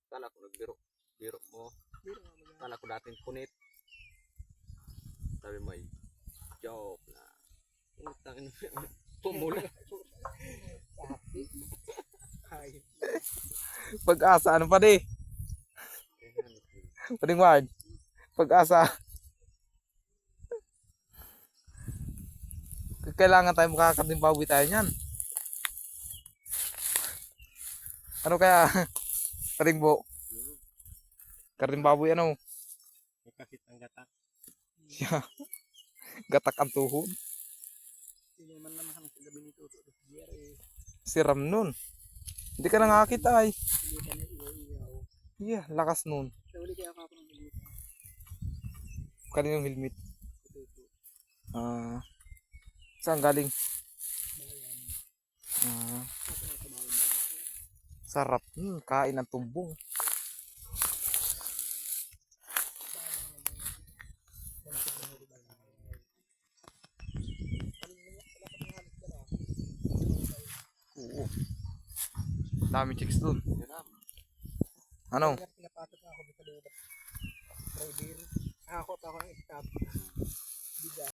Kala ko nagbiro. Biro mo. Kala ko dating punit. Sabi mo ay joke na. Utang ina. Pumula. Pag-asa, ano pa di? Pwedeng word. Pag-asa. Kailangan tayo makakadimbawi tayo niyan. Ano kaya? Karingbo. Karimbaboy ano? Kahit ang gatak. Yeah. Gatak ang tuhod. Hindi man naman sa gabi nito. Si Ram nun. Hindi ka nakakita ay. Hindi ka na iyaw. Yeah, lakas nun. Sa uli kaya ako ng helmet. Kaninong helmet? Saan galing? Sarap. Kain ng tumbong. Oo. Dami chicks dun. Ano? Pinapatot ako dito. Driver. Ako ng stop.